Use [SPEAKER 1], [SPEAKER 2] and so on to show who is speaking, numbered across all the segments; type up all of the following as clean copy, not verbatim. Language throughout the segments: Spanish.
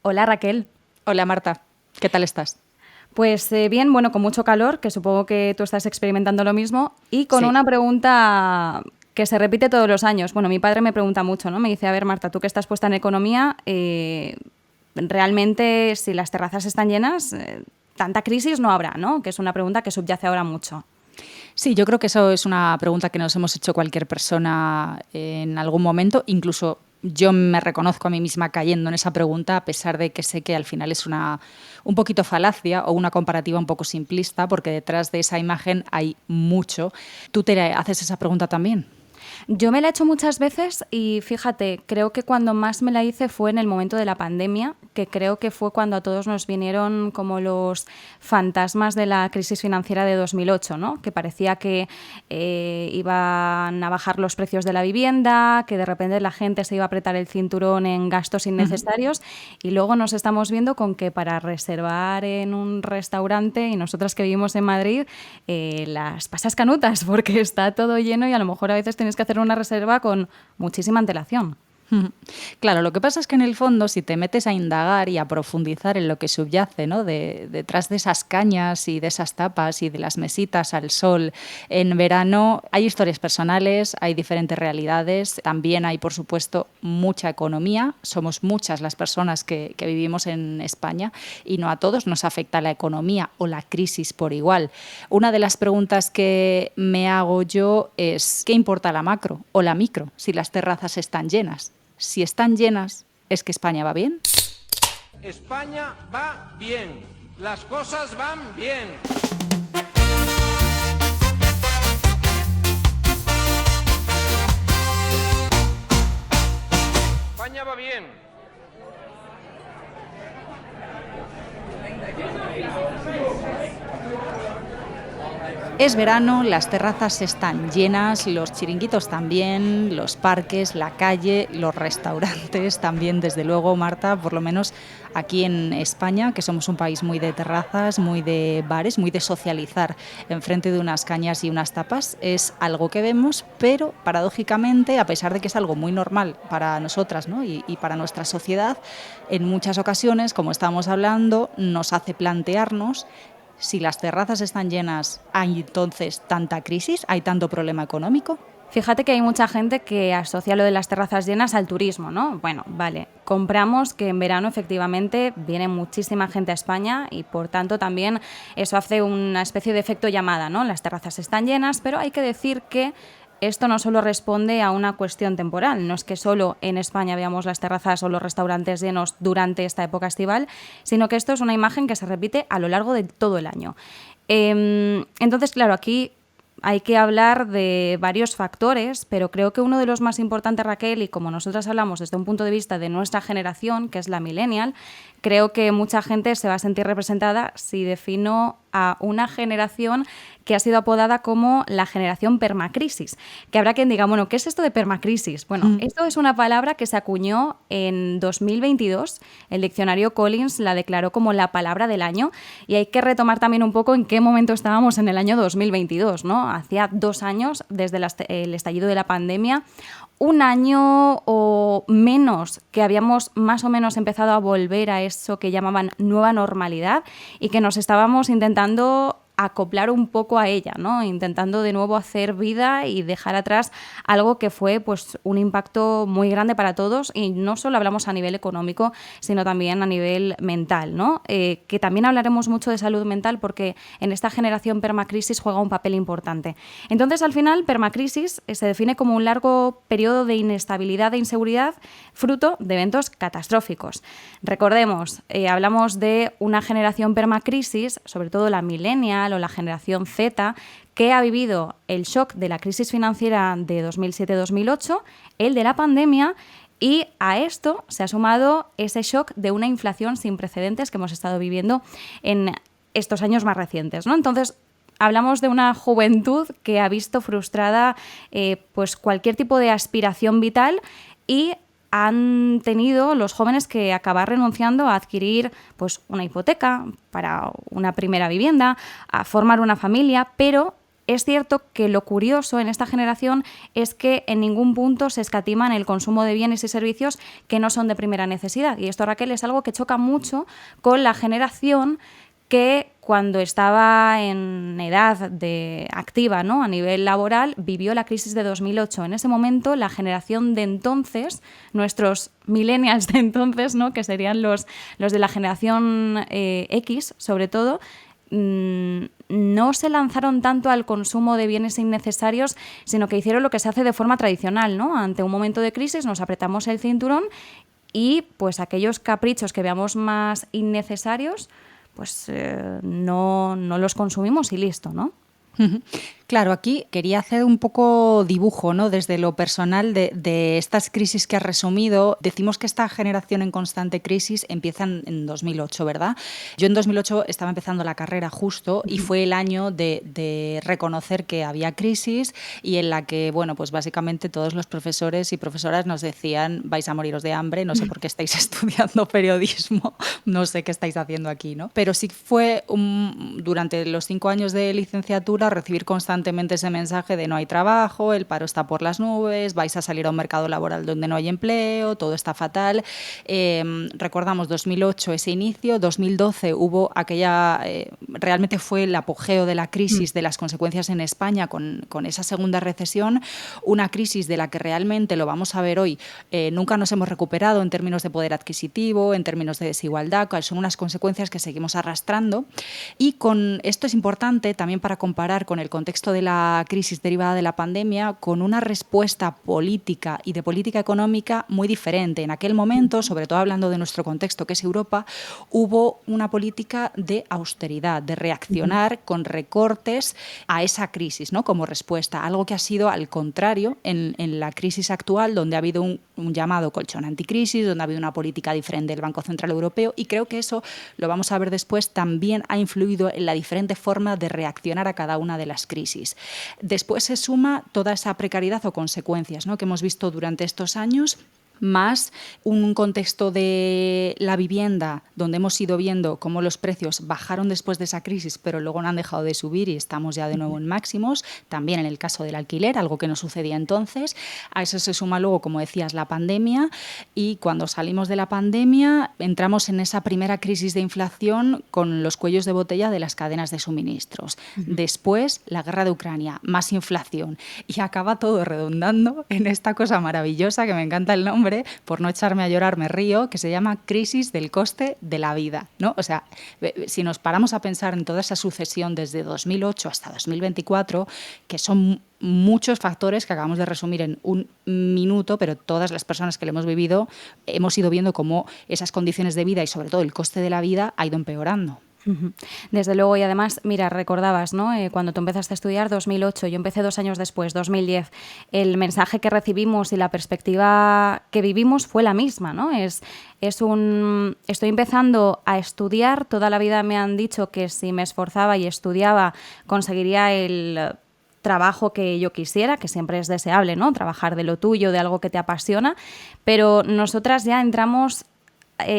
[SPEAKER 1] Hola Raquel.
[SPEAKER 2] Hola Marta, ¿qué tal estás?
[SPEAKER 1] Pues bien, bueno, con mucho calor, que supongo que tú estás experimentando lo mismo, y con
[SPEAKER 2] Sí.
[SPEAKER 1] una pregunta que se repite todos los años. Bueno, mi padre me pregunta mucho, ¿no? Me dice, a ver Marta, tú que estás puesta en economía, realmente si las terrazas están llenas, tanta crisis no habrá, ¿no? Que es una pregunta que subyace ahora mucho.
[SPEAKER 2] Sí, yo creo que eso es una pregunta que nos hemos hecho cualquier persona en algún momento, incluso yo me reconozco a mí misma cayendo en esa pregunta, a pesar de que sé que al final es un poquito falacia o una comparativa un poco simplista, porque detrás de esa imagen hay mucho. ¿Tú te haces esa pregunta también?
[SPEAKER 1] Yo me la he hecho muchas veces y fíjate, creo que cuando más me la hice fue en el momento de la pandemia, que creo que fue cuando a todos nos vinieron como los fantasmas de la crisis financiera de 2008, ¿no? Que parecía que iban a bajar los precios de la vivienda, que de repente la gente se iba a apretar el cinturón en gastos innecesarios y luego nos estamos viendo con que para reservar en un restaurante, y nosotras que vivimos en Madrid, las pasas canutas porque está todo lleno y a lo mejor a veces tienes que hacer una reserva con muchísima antelación.
[SPEAKER 2] Claro, lo que pasa es que en el fondo, si te metes a indagar y a profundizar en lo que subyace, ¿no? Detrás de esas cañas y de esas tapas y de las mesitas al sol en verano, hay historias personales, hay diferentes realidades, también hay, por supuesto, mucha economía. Somos muchas las personas que vivimos en España y no a todos nos afecta la economía o la crisis por igual. Una de las preguntas que me hago yo es, ¿qué importa la macro o la micro si las terrazas están llenas? Si están llenas, ¿es que España va bien?
[SPEAKER 3] España va bien, las cosas van bien. España va bien.
[SPEAKER 2] Es verano, las terrazas están llenas, los chiringuitos también, los parques, la calle, los restaurantes también, desde luego, Marta, por lo menos aquí en España, que somos un país muy de terrazas, muy de bares, muy de socializar enfrente de unas cañas y unas tapas, es algo que vemos, pero paradójicamente, a pesar de que es algo muy normal para nosotras, ¿no? y para nuestra sociedad, en muchas ocasiones, como estábamos hablando, nos hace plantearnos si las terrazas están llenas, ¿hay entonces tanta crisis? ¿Hay tanto problema económico?
[SPEAKER 1] Fíjate que hay mucha gente que asocia lo de las terrazas llenas al turismo, ¿no? Bueno, vale, compramos que en verano efectivamente viene muchísima gente a España y por tanto también eso hace una especie de efecto llamada, ¿no? Las terrazas están llenas, pero hay que decir que esto no solo responde a una cuestión temporal, no es que solo en España veamos las terrazas o los restaurantes llenos durante esta época estival, sino que esto es una imagen que se repite a lo largo de todo el año. Entonces, claro, aquí hay que hablar de varios factores, pero creo que uno de los más importantes, Raquel, y como nosotras hablamos desde un punto de vista de nuestra generación, que es la millennial, creo que mucha gente se va a sentir representada si defino a una generación que ha sido apodada como la generación permacrisis. Que habrá quien diga, bueno, ¿qué es esto de permacrisis? Bueno, esto es una palabra que se acuñó en 2022. El diccionario Collins la declaró como la palabra del año y hay que retomar también un poco en qué momento estábamos en el año 2022, ¿no? Hacía 2 años desde el estallido de la pandemia, un año o menos que habíamos más o menos empezado a volver a eso que llamaban nueva normalidad y que nos estábamos intentando acoplar un poco a ella, ¿no? Intentando de nuevo hacer vida y dejar atrás algo que fue pues un impacto muy grande para todos y no solo hablamos a nivel económico, sino también a nivel mental, ¿no? Que también hablaremos mucho de salud mental porque en esta generación permacrisis juega un papel importante. Entonces, al final, permacrisis se define como un largo periodo de inestabilidad e inseguridad fruto de eventos catastróficos. Recordemos, hablamos de una generación permacrisis, sobre todo la millennial o la generación Z, que ha vivido el shock de la crisis financiera de 2007-2008, el de la pandemia, y a esto se ha sumado ese shock de una inflación sin precedentes que hemos estado viviendo en estos años más recientes, ¿no? Entonces, hablamos de una juventud que ha visto frustrada pues cualquier tipo de aspiración vital y han tenido los jóvenes que acabar renunciando a adquirir pues, una hipoteca para una primera vivienda, a formar una familia, pero es cierto que lo curioso en esta generación es que en ningún punto se escatima en el consumo de bienes y servicios que no son de primera necesidad. Y esto, Raquel, es algo que choca mucho con la generación que cuando estaba en edad activa, ¿no?, a nivel laboral, vivió la crisis de 2008. En ese momento, la generación de entonces, nuestros millennials de entonces, ¿no?, que serían los de la generación X, sobre todo, no se lanzaron tanto al consumo de bienes innecesarios, sino que hicieron lo que se hace de forma tradicional, ¿no? Ante un momento de crisis nos apretamos el cinturón y pues aquellos caprichos que veamos más innecesarios, pues no los consumimos y listo, ¿no?
[SPEAKER 2] Claro, aquí quería hacer un poco dibujo, ¿no?, desde lo personal de estas crisis que has resumido. Decimos que esta generación en constante crisis empieza en 2008, ¿verdad? Yo en 2008 estaba empezando la carrera justo y fue el año de reconocer que había crisis y en la que, bueno, pues básicamente todos los profesores y profesoras nos decían: vais a moriros de hambre, no sé por qué estáis estudiando periodismo, no sé qué estáis haciendo aquí, ¿no? Pero sí fue durante los 5 años de licenciatura recibir constantemente ese mensaje de no hay trabajo, el paro está por las nubes, vais a salir a un mercado laboral donde no hay empleo, todo está fatal. Recordamos 2008 ese inicio, 2012 hubo aquella, realmente fue el apogeo de la crisis, de las consecuencias en España con esa segunda recesión, una crisis de la que realmente, lo vamos a ver hoy, nunca nos hemos recuperado en términos de poder adquisitivo, en términos de desigualdad, son unas consecuencias que seguimos arrastrando. Y con esto es importante también para comparar con el contexto de la crisis derivada de la pandemia, con una respuesta política y de política económica muy diferente. En aquel momento, sobre todo hablando de nuestro contexto, que es Europa, hubo una política de austeridad, de reaccionar con recortes a esa crisis, ¿no?, como respuesta, algo que ha sido al contrario en la crisis actual, donde ha habido un llamado colchón anticrisis, donde ha habido una política diferente del Banco Central Europeo, y creo que eso, lo vamos a ver después, también ha influido en la diferente forma de reaccionar a cada una de las crisis. Después se suma toda esa precariedad o consecuencias, ¿no?, que hemos visto durante estos años, más un contexto de la vivienda donde hemos ido viendo cómo los precios bajaron después de esa crisis, pero luego no han dejado de subir y estamos ya de nuevo en máximos, también en el caso del alquiler, algo que no sucedía entonces. A eso se suma luego, como decías, la pandemia, y cuando salimos de la pandemia entramos en esa primera crisis de inflación con los cuellos de botella de las cadenas de suministros. Después, la guerra de Ucrania, más inflación, y acaba todo redundando en esta cosa maravillosa, que me encanta el nombre, por no echarme a llorar me río, que se llama crisis del coste de la vida, ¿no? O sea, si nos paramos a pensar en toda esa sucesión desde 2008 hasta 2024, que son muchos factores que acabamos de resumir en un minuto, pero todas las personas que lo hemos vivido hemos ido viendo cómo esas condiciones de vida y sobre todo el coste de la vida ha ido empeorando.
[SPEAKER 1] Desde luego, y además, mira, recordabas, ¿no?, cuando tú empezaste a estudiar, 2008, yo empecé 2 años después, 2010, el mensaje que recibimos y la perspectiva que vivimos fue la misma, ¿no? Estoy empezando a estudiar, toda la vida me han dicho que si me esforzaba y estudiaba conseguiría el trabajo que yo quisiera, que siempre es deseable, ¿no?, trabajar de lo tuyo, de algo que te apasiona, pero nosotras ya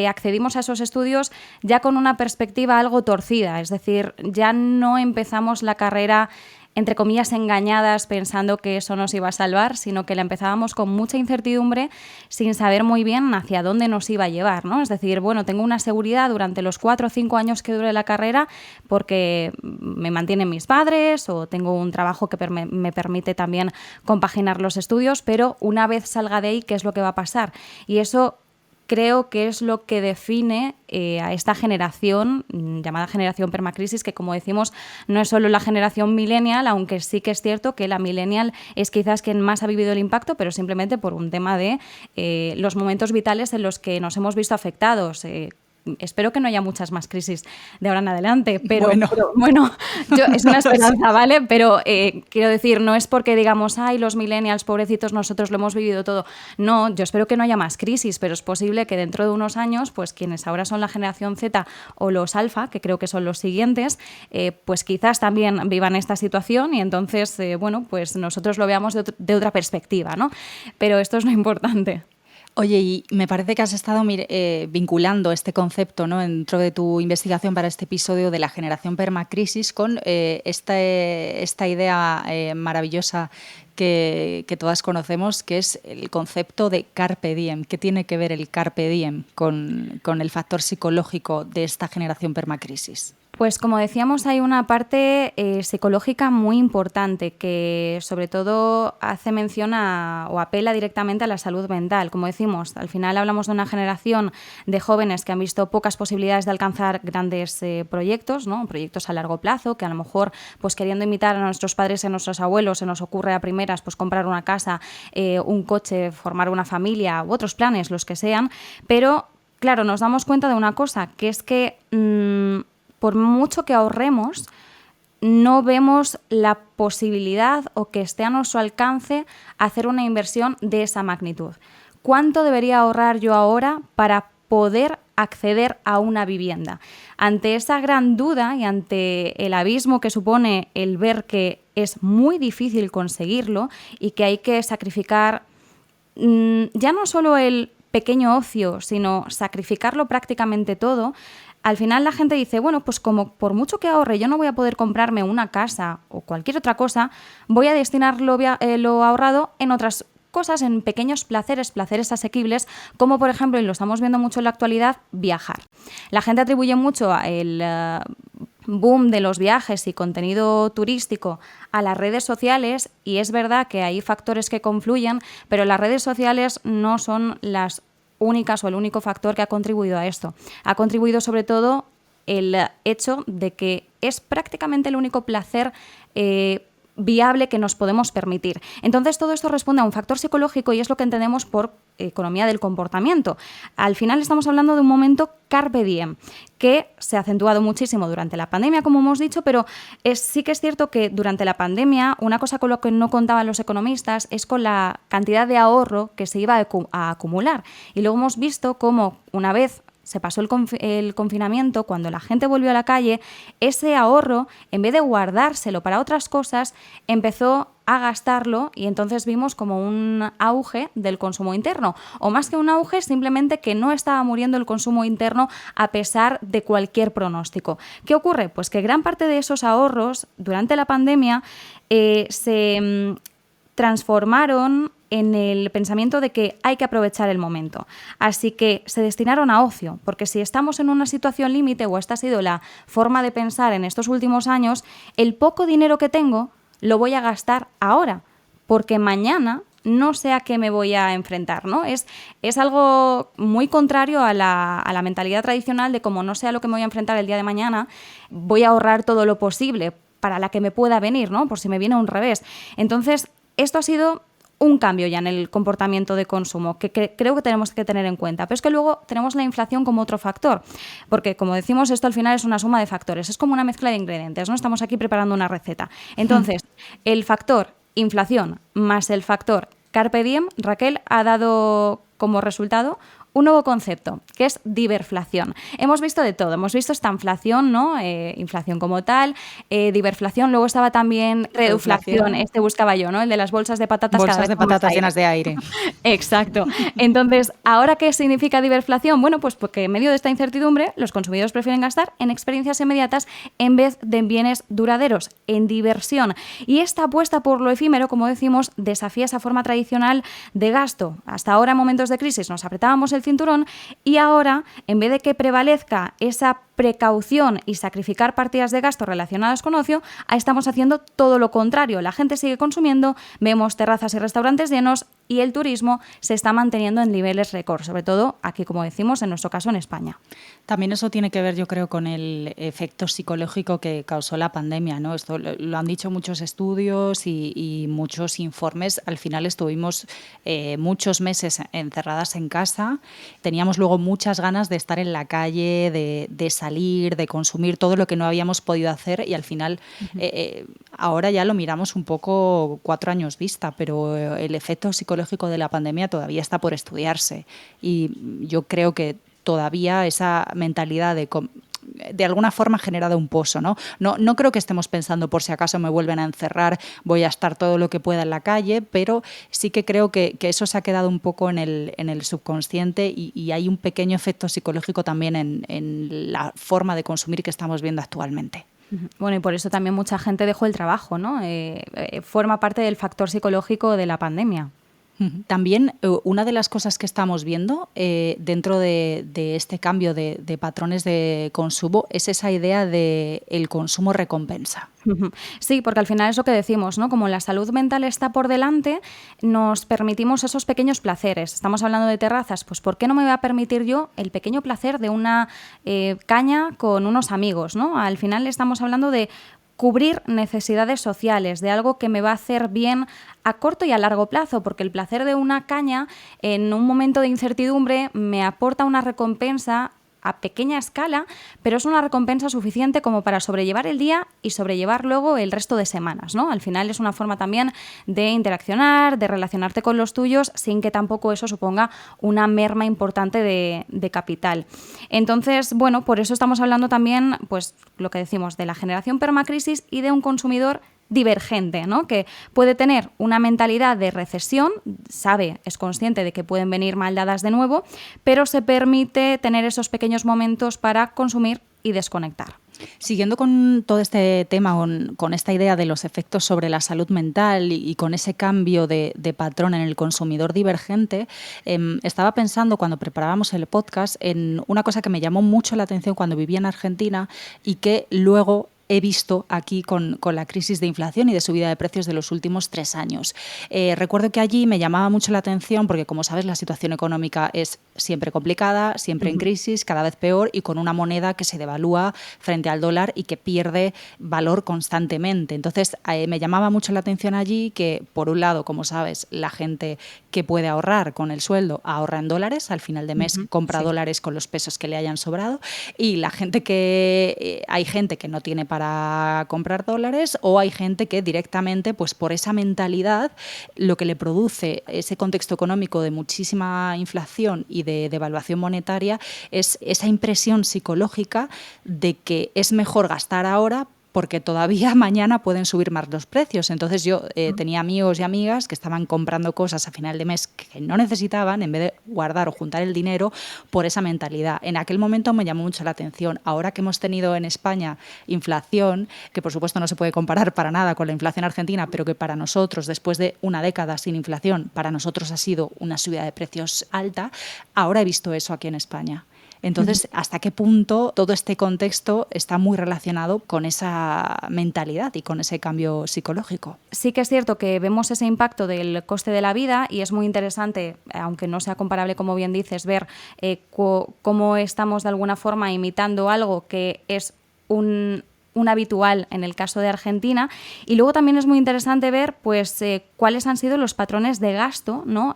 [SPEAKER 1] accedimos a esos estudios ya con una perspectiva algo torcida, es decir, ya no empezamos la carrera entre comillas engañadas pensando que eso nos iba a salvar, sino que la empezábamos con mucha incertidumbre sin saber muy bien hacia dónde nos iba a llevar, ¿no? Es decir, bueno, tengo una seguridad durante los 4 o 5 años que dure la carrera porque me mantienen mis padres o tengo un trabajo que me permite también compaginar los estudios, pero una vez salga de ahí, ¿qué es lo que va a pasar? Y eso creo que es lo que define a esta generación, llamada generación permacrisis, que como decimos no es solo la generación millennial, aunque sí que es cierto que la millennial es quizás quien más ha vivido el impacto, pero simplemente por un tema de los momentos vitales en los que nos hemos visto afectados. Espero que no haya muchas más crisis de ahora en adelante, pero bueno, es una esperanza, ¿vale? Pero quiero decir, no es porque digamos, ay, los millennials, pobrecitos, nosotros lo hemos vivido todo. No, yo espero que no haya más crisis, pero es posible que dentro de unos años, pues quienes ahora son la generación Z o los alfa, que creo que son los siguientes, pues quizás también vivan esta situación y entonces, bueno, pues nosotros lo veamos de otra perspectiva, ¿no? Pero esto es lo importante.
[SPEAKER 2] Oye, y me parece que has estado vinculando este concepto, ¿no?, dentro de tu investigación para este episodio de la generación permacrisis con esta idea maravillosa que todas conocemos, que es el concepto de carpe diem. ¿Qué tiene que ver el carpe diem con el factor psicológico de esta generación permacrisis?
[SPEAKER 1] Pues como decíamos, hay una parte psicológica muy importante que sobre todo hace mención o apela directamente a la salud mental. Como decimos, al final hablamos de una generación de jóvenes que han visto pocas posibilidades de alcanzar grandes proyectos, ¿no? Proyectos a largo plazo, que a lo mejor, pues queriendo imitar a nuestros padres y a nuestros abuelos, se nos ocurre a primeras pues comprar una casa, un coche, formar una familia u otros planes, los que sean, pero claro, nos damos cuenta de una cosa, que es que por mucho que ahorremos, no vemos la posibilidad o que esté a nuestro alcance hacer una inversión de esa magnitud. ¿Cuánto debería ahorrar yo ahora para poder acceder a una vivienda? Ante esa gran duda y ante el abismo que supone el ver que es muy difícil conseguirlo y que hay que sacrificar ya no solo el pequeño ocio, sino sacrificarlo prácticamente todo, al final la gente dice, bueno, pues como por mucho que ahorre yo no voy a poder comprarme una casa o cualquier otra cosa, voy a destinar lo ahorrado en otras cosas, en pequeños placeres asequibles, como por ejemplo, y lo estamos viendo mucho en la actualidad, viajar. La gente atribuye mucho el boom de los viajes y contenido turístico a las redes sociales, y es verdad que hay factores que confluyen, pero las redes sociales no son las únicas o el único factor que ha contribuido a esto. Ha contribuido sobre todo el hecho de que es prácticamente el único placer viable que nos podemos permitir. Entonces todo esto responde a un factor psicológico y es lo que entendemos por economía del comportamiento. Al final estamos hablando de un momento carpe diem que se ha acentuado muchísimo durante la pandemia, como hemos dicho, pero sí que es cierto que durante la pandemia una cosa con lo que no contaban los economistas es con la cantidad de ahorro que se iba a acumular. Y luego hemos visto cómo una vez se pasó el confinamiento, cuando la gente volvió a la calle, ese ahorro, en vez de guardárselo para otras cosas, empezó a gastarlo y entonces vimos como un auge del consumo interno. O más que un auge, simplemente que no estaba muriendo el consumo interno a pesar de cualquier pronóstico. ¿Qué ocurre? Pues que gran parte de esos ahorros durante la pandemia se transformaron en el pensamiento de que hay que aprovechar el momento. Así que se destinaron a ocio, porque si estamos en una situación límite, o esta ha sido la forma de pensar en estos últimos años, el poco dinero que tengo lo voy a gastar ahora, porque mañana no sé a qué me voy a enfrentar, ¿no? Es algo muy contrario a la mentalidad tradicional de como no sé a lo que me voy a enfrentar el día de mañana, voy a ahorrar todo lo posible para la que me pueda venir, ¿no? Por si me viene un revés. Entonces, esto ha sido un cambio ya en el comportamiento de consumo que creo que tenemos que tener en cuenta. Pero es que luego tenemos la inflación como otro factor, porque como decimos, esto al final es una suma de factores, es como una mezcla de ingredientes, ¿no? Estamos aquí preparando una receta. Entonces, el factor inflación más el factor carpe diem, Raquel, ha dado como resultado un nuevo concepto, que es diverflación. Hemos visto de todo, hemos visto esta inflación, ¿no? Inflación como tal, diverflación, luego estaba también reduflación, buscaba yo, ¿no? El de las bolsas de patatas.
[SPEAKER 2] Bolsas de patatas llenas de aire.
[SPEAKER 1] Exacto. Entonces, ¿ahora qué significa diverflación? Bueno, pues porque en medio de esta incertidumbre, los consumidores prefieren gastar en experiencias inmediatas en vez de en bienes duraderos, en diversión. Y esta apuesta por lo efímero, como decimos, desafía esa forma tradicional de gasto. Hasta ahora, en momentos de crisis, nos apretábamos el cinturón y ahora, en vez de que prevalezca esa precaución y sacrificar partidas de gasto relacionadas con ocio, estamos haciendo todo lo contrario. La gente sigue consumiendo, vemos terrazas y restaurantes llenos y el turismo se está manteniendo en niveles récord, sobre todo aquí, como decimos, en nuestro caso en España.
[SPEAKER 2] También eso tiene que ver, yo creo, con el efecto psicológico que causó la pandemia, ¿no? Esto lo han dicho muchos estudios y muchos informes. Al final estuvimos muchos meses encerradas en casa. Teníamos luego muchas ganas de estar en la calle, de salir, de consumir todo lo que no habíamos podido hacer y al final ahora ya lo miramos un poco 4 años vista, pero el efecto psicológico de la pandemia todavía está por estudiarse y yo creo que todavía esa mentalidad de de alguna forma generado un pozo, ¿no? No creo que estemos pensando por si acaso me vuelven a encerrar, voy a estar todo lo que pueda en la calle, pero sí que creo que eso se ha quedado un poco en el subconsciente y hay un pequeño efecto psicológico también en la forma de consumir que estamos viendo actualmente.
[SPEAKER 1] Bueno, y por eso también mucha gente dejó el trabajo, ¿no? Forma parte del factor psicológico de la pandemia.
[SPEAKER 2] También una de las cosas que estamos viendo dentro de este cambio de patrones de consumo es esa idea de el consumo recompensa.
[SPEAKER 1] Sí, porque al final es lo que decimos, ¿no? Como la salud mental está por delante, nos permitimos esos pequeños placeres. Estamos hablando de terrazas, pues ¿por qué no me voy a permitir yo el pequeño placer de una caña con unos amigos, ¿no? Al final estamos hablando de cubrir necesidades sociales, de algo que me va a hacer bien a corto y a largo plazo, porque el placer de una caña en un momento de incertidumbre me aporta una recompensa a pequeña escala, pero es una recompensa suficiente como para sobrellevar el día y sobrellevar luego el resto de semanas, ¿no? Al final es una forma también de interaccionar, de relacionarte con los tuyos, sin que tampoco eso suponga una merma importante de capital. Entonces, bueno, por eso estamos hablando también, pues lo que decimos, de la generación permacrisis y de un consumidor divergente, ¿no? Que puede tener una mentalidad de recesión, es consciente de que pueden venir mal dadas de nuevo, pero se permite tener esos pequeños momentos para consumir y desconectar.
[SPEAKER 2] Siguiendo con todo este tema, con esta idea de los efectos sobre la salud mental y con ese cambio de patrón en el consumidor divergente, estaba pensando cuando preparábamos el podcast en una cosa que me llamó mucho la atención cuando vivía en Argentina y que luego he visto aquí con la crisis de inflación y de subida de precios de los últimos 3 años. Recuerdo que allí me llamaba mucho la atención porque, como sabes, la situación económica es siempre complicada, siempre en crisis, cada vez peor y con una moneda que se devalúa frente al dólar y que pierde valor constantemente. Entonces, me llamaba mucho la atención allí que, por un lado, como sabes, la gente que puede ahorrar con el sueldo ahorra en dólares, al final de mes compra dólares con los pesos que le hayan sobrado, y la gente que hay gente que no tiene para comprar dólares, o hay gente que directamente, pues por esa mentalidad, lo que le produce ese contexto económico de muchísima inflación y de devaluación monetaria es esa impresión psicológica de que es mejor gastar ahora porque todavía mañana pueden subir más los precios. Entonces yo tenía amigos y amigas que estaban comprando cosas a final de mes que no necesitaban en vez de guardar o juntar el dinero por esa mentalidad. En aquel momento me llamó mucho la atención. Ahora que hemos tenido en España inflación, que por supuesto no se puede comparar para nada con la inflación argentina, pero que para nosotros, después de una década sin inflación, para nosotros ha sido una subida de precios alta, ahora he visto eso aquí en España. Entonces, ¿hasta qué punto todo este contexto está muy relacionado con esa mentalidad y con ese cambio psicológico?
[SPEAKER 1] Sí que es cierto que vemos ese impacto del coste de la vida y es muy interesante, aunque no sea comparable, como bien dices, ver cómo estamos de alguna forma imitando algo que es un habitual en el caso de Argentina, y luego también es muy interesante ver pues cuáles han sido los patrones de gasto, ¿no?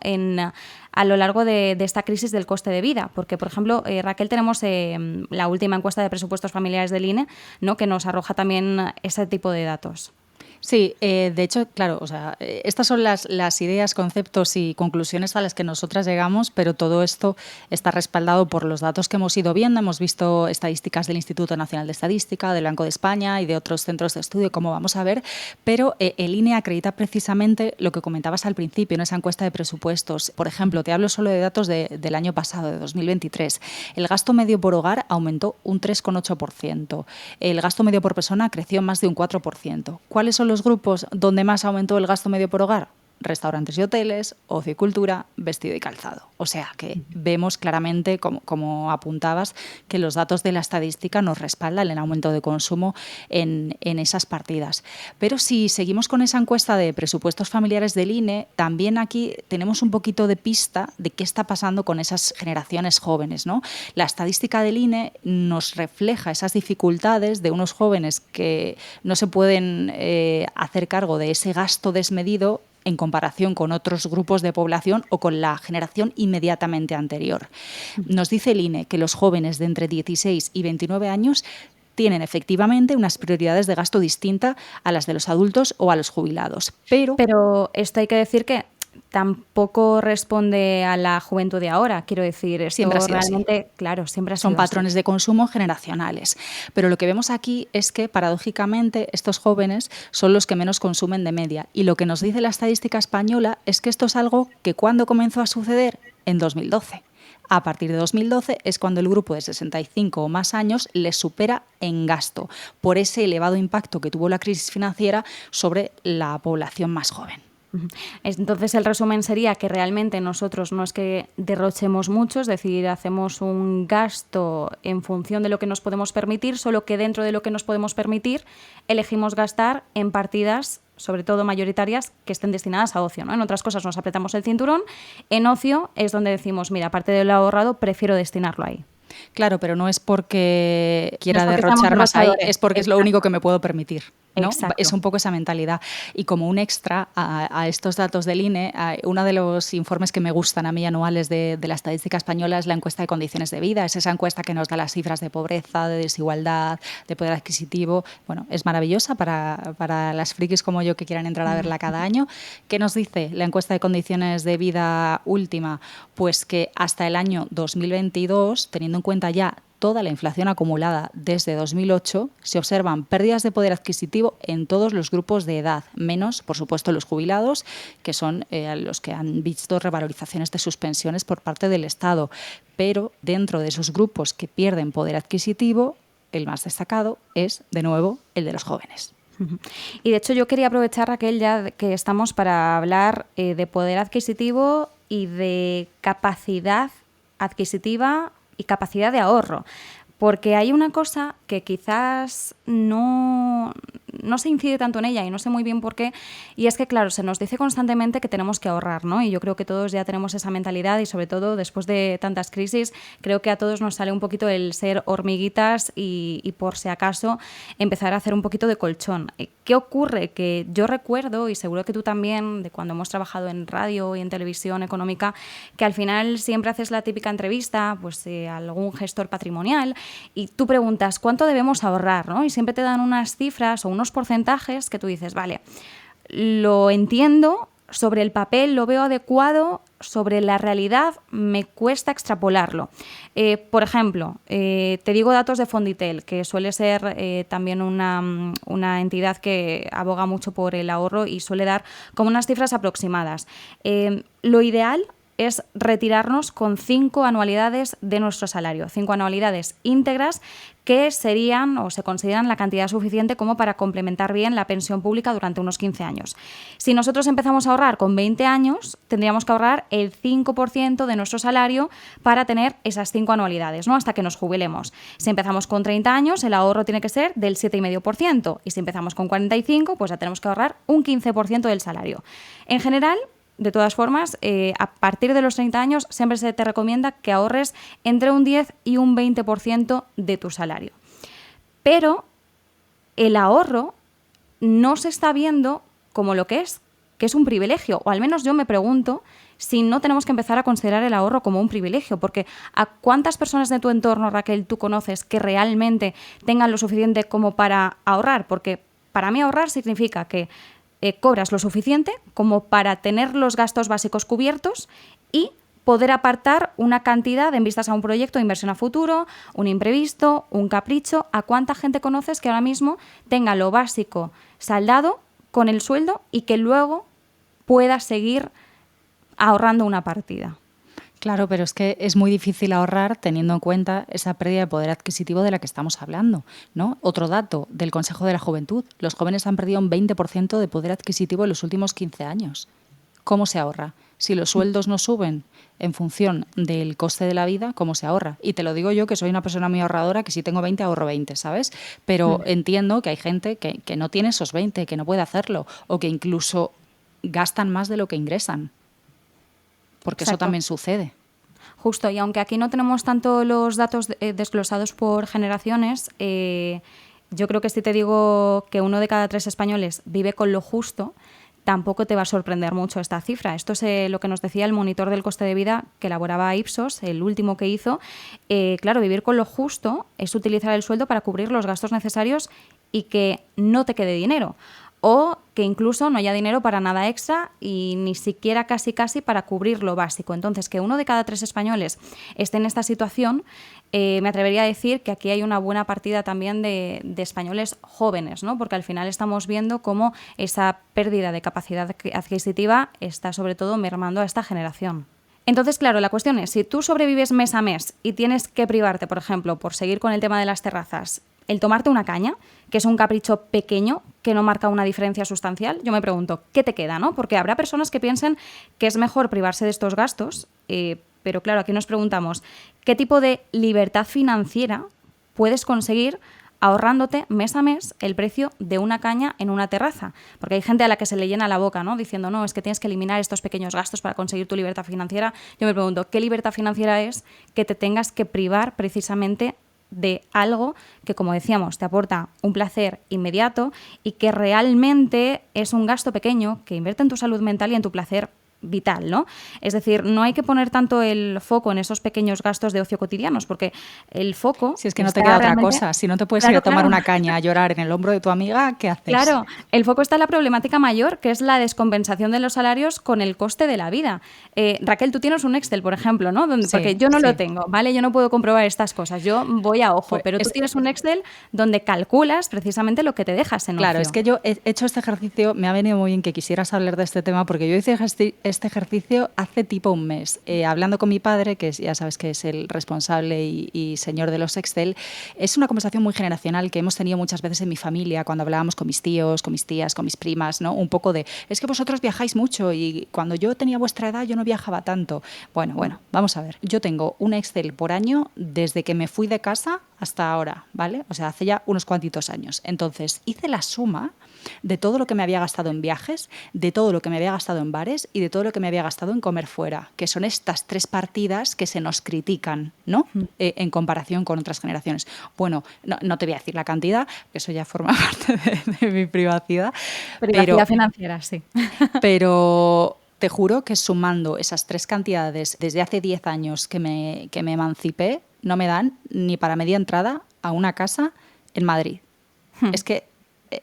[SPEAKER 1] A lo largo de esta crisis del coste de vida, porque por ejemplo, Raquel, tenemos la última encuesta de presupuestos familiares del INE, ¿no? Que nos arroja también ese tipo de datos.
[SPEAKER 2] Sí, de hecho, claro, o sea, estas son las ideas, conceptos y conclusiones a las que nosotras llegamos, pero todo esto está respaldado por los datos que hemos ido viendo. Hemos visto estadísticas del Instituto Nacional de Estadística, del Banco de España y de otros centros de estudio, como vamos a ver, pero el INE acredita precisamente lo que comentabas al principio en esa encuesta de presupuestos. Por ejemplo, te hablo solo de datos del año pasado, de 2023. El gasto medio por hogar aumentó un 3,8%. El gasto medio por persona creció más de un 4%. ¿Cuáles son los grupos donde más aumentó el gasto medio por hogar? Restaurantes y hoteles, ocio y cultura, vestido y calzado. O sea que vemos claramente, como apuntabas, que los datos de la estadística nos respaldan el aumento de consumo en esas partidas. Pero si seguimos con esa encuesta de presupuestos familiares del INE, también aquí tenemos un poquito de pista de qué está pasando con esas generaciones jóvenes, ¿no? La estadística del INE nos refleja esas dificultades de unos jóvenes que no se pueden hacer cargo de ese gasto desmedido en comparación con otros grupos de población o con la generación inmediatamente anterior. Nos dice el INE que los jóvenes de entre 16 y 29 años tienen efectivamente unas prioridades de gasto distintas a las de los adultos o a los jubilados. Pero
[SPEAKER 1] esto hay que decir que tampoco responde a la juventud de ahora. Quiero decir, esto
[SPEAKER 2] Siempre ha sido
[SPEAKER 1] realmente,
[SPEAKER 2] así.
[SPEAKER 1] claro, siempre ha sido
[SPEAKER 2] Son
[SPEAKER 1] así.
[SPEAKER 2] patrones de consumo generacionales. Pero lo que vemos aquí es que, paradójicamente, estos jóvenes son los que menos consumen de media. Y lo que nos dice la estadística española es que esto es algo que, ¿cuándo comenzó a suceder? En 2012. A partir de 2012 es cuando el grupo de 65 o más años les supera en gasto, por ese elevado impacto que tuvo la crisis financiera sobre la población más joven.
[SPEAKER 1] Entonces el resumen sería que realmente nosotros no es que derrochemos mucho, es decir, hacemos un gasto en función de lo que nos podemos permitir, solo que dentro de lo que nos podemos permitir elegimos gastar en partidas, sobre todo mayoritarias, que estén destinadas a ocio, ¿no? En otras cosas nos apretamos el cinturón, en ocio es donde decimos, mira, aparte de lo ahorrado, prefiero destinarlo ahí.
[SPEAKER 2] Claro, pero no es porque quiera
[SPEAKER 1] no es porque
[SPEAKER 2] derrochar más ahí,
[SPEAKER 1] derrochadores.
[SPEAKER 2] es porque es lo único que me puedo permitir, ¿no?
[SPEAKER 1] Exacto.
[SPEAKER 2] Es un poco esa mentalidad. Y como un extra a estos datos del INE, uno de los informes que me gustan a mí anuales de la estadística española es la encuesta de condiciones de vida. Es esa encuesta que nos da las cifras de pobreza, de desigualdad, de poder adquisitivo. Bueno, es maravillosa para las frikis como yo que quieran entrar a verla cada año. ¿Qué nos dice la encuesta de condiciones de vida última? Pues que hasta el año 2022, teniendo en cuenta ya toda la inflación acumulada desde 2008, se observan pérdidas de poder adquisitivo en todos los grupos de edad, menos, por supuesto, los jubilados, que son los que han visto revalorizaciones de sus pensiones por parte del Estado. Pero dentro de esos grupos que pierden poder adquisitivo, el más destacado es, de nuevo, el de los jóvenes.
[SPEAKER 1] Y de hecho yo quería aprovechar, Raquel, ya que estamos para hablar de poder adquisitivo y de capacidad adquisitiva y capacidad de ahorro, porque hay una cosa que quizás no se incide tanto en ella y no sé muy bien por qué, y es que, claro, se nos dice constantemente que tenemos que ahorrar, ¿no? Y yo creo que todos ya tenemos esa mentalidad y, sobre todo, después de tantas crisis, creo que a todos nos sale un poquito el ser hormiguitas y por si acaso, empezar a hacer un poquito de colchón. ¿Qué ocurre? Que yo recuerdo, y seguro que tú también, de cuando hemos trabajado en radio y en televisión económica, que al final siempre haces la típica entrevista pues, a algún gestor patrimonial y tú preguntas, ¿cuánto debemos ahorrar? ¿No? Y siempre te dan unas cifras o unos porcentajes que tú dices, vale, lo entiendo, sobre el papel lo veo adecuado, sobre la realidad me cuesta extrapolarlo. Por ejemplo, te digo datos de Fonditel, que suele ser también una entidad que aboga mucho por el ahorro y suele dar como unas cifras aproximadas. Lo ideal es retirarnos con 5 anualidades de nuestro salario, 5 anualidades íntegras que serían o se consideran la cantidad suficiente como para complementar bien la pensión pública durante unos 15 años. Si nosotros empezamos a ahorrar con 20 años, tendríamos que ahorrar el 5% de nuestro salario para tener esas 5 anualidades, ¿no? Hasta que nos jubilemos. Si empezamos con 30 años, el ahorro tiene que ser del 7,5%, y si empezamos con 45, pues ya tenemos que ahorrar un 15% del salario. En general, de todas formas, a partir de los 30 años siempre se te recomienda que ahorres entre un 10 y un 20% de tu salario. Pero el ahorro no se está viendo como lo que es un privilegio, o al menos yo me pregunto si no tenemos que empezar a considerar el ahorro como un privilegio, porque ¿a cuántas personas de tu entorno, Raquel, tú conoces que realmente tengan lo suficiente como para ahorrar? Porque para mí ahorrar significa que cobras lo suficiente como para tener los gastos básicos cubiertos y poder apartar una cantidad en vistas a un proyecto de inversión a futuro, un imprevisto, un capricho. ¿A cuánta gente conoces que ahora mismo tenga lo básico saldado con el sueldo y que luego pueda seguir ahorrando una partida?
[SPEAKER 2] Claro, pero es que es muy difícil ahorrar teniendo en cuenta esa pérdida de poder adquisitivo de la que estamos hablando, ¿no? Otro dato del Consejo de la Juventud: los jóvenes han perdido un 20% de poder adquisitivo en los últimos 15 años. ¿Cómo se ahorra? Si los sueldos no suben en función del coste de la vida, ¿cómo se ahorra? Y te lo digo yo, que soy una persona muy ahorradora, que si tengo 20 ahorro 20, ¿sabes? Pero entiendo que hay gente que no tiene esos 20, que no puede hacerlo, o que incluso gastan más de lo que ingresan. Porque
[SPEAKER 1] Exacto.
[SPEAKER 2] eso también sucede.
[SPEAKER 1] Justo, y aunque aquí no tenemos tanto los datos desglosados por generaciones, yo creo que si te digo que 1 de cada 3 españoles vive con lo justo, tampoco te va a sorprender mucho esta cifra. Esto es lo que nos decía el monitor del coste de vida que elaboraba Ipsos, el último que hizo. Claro, vivir con lo justo es utilizar el sueldo para cubrir los gastos necesarios y que no te quede dinero. O que incluso no haya dinero para nada extra y ni siquiera casi para cubrir lo básico. Entonces, que 1 de cada 3 españoles esté en esta situación, me atrevería a decir que aquí hay una buena partida también de españoles jóvenes, ¿no? Porque al final estamos viendo cómo esa pérdida de capacidad adquisitiva está sobre todo mermando a esta generación. Entonces, claro, la cuestión es, si tú sobrevives mes a mes y tienes que privarte, por ejemplo, por seguir con el tema de las terrazas, el tomarte una caña, que es un capricho pequeño que no marca una diferencia sustancial, yo me pregunto, ¿qué te queda, no? Porque habrá personas que piensen que es mejor privarse de estos gastos, pero claro, aquí nos preguntamos, ¿qué tipo de libertad financiera puedes conseguir ahorrándote mes a mes el precio de una caña en una terraza? Porque hay gente a la que se le llena la boca, ¿no? Diciendo, no, es que tienes que eliminar estos pequeños gastos para conseguir tu libertad financiera. Yo me pregunto, ¿qué libertad financiera es que te tengas que privar precisamente de algo que, como decíamos, te aporta un placer inmediato y que realmente es un gasto pequeño que invierte en tu salud mental y en tu placer vital, ¿no? Es decir, no hay que poner tanto el foco en esos pequeños gastos de ocio cotidianos, porque el foco...
[SPEAKER 2] Si es que no te queda otra cosa, si no te puedes ir a tomar una caña a llorar en el hombro de tu amiga, ¿qué haces?
[SPEAKER 1] Claro, el foco está en la problemática mayor, que es la descompensación de los salarios con el coste de la vida. Raquel, tú tienes un Excel, por ejemplo, ¿no? Porque yo no lo tengo, ¿vale? Yo no puedo comprobar estas cosas, yo voy a ojo, pero tú tienes un Excel donde calculas precisamente lo que te dejas en ocio.
[SPEAKER 2] Claro, es que yo he hecho este ejercicio, me ha venido muy bien que quisieras hablar de este tema, porque yo hice este ejercicio hace tipo un mes, hablando con mi padre, que ya sabes que es el responsable y señor de los Excel. Es una conversación muy generacional que hemos tenido muchas veces en mi familia, cuando hablábamos con mis tíos, con mis tías, con mis primas, ¿no? Un poco de, es que vosotros viajáis mucho y cuando yo tenía vuestra edad yo no viajaba tanto. Bueno, vamos a ver. Yo tengo un Excel por año desde que me fui de casa hasta ahora, ¿vale? O sea, hace ya unos cuantitos años. Entonces, hice la suma de todo lo que me había gastado en viajes, de todo lo que me había gastado en bares y de todo lo que me había gastado en comer fuera, que son estas 3 partidas que se nos critican, ¿no? En comparación con otras generaciones. Bueno, no te voy a decir la cantidad, que eso ya forma parte de mi privacidad.
[SPEAKER 1] Privacidad financiera, sí.
[SPEAKER 2] Pero te juro que sumando esas 3 cantidades desde hace 10 años que me emancipé, no me dan ni para media entrada a una casa en Madrid. Es que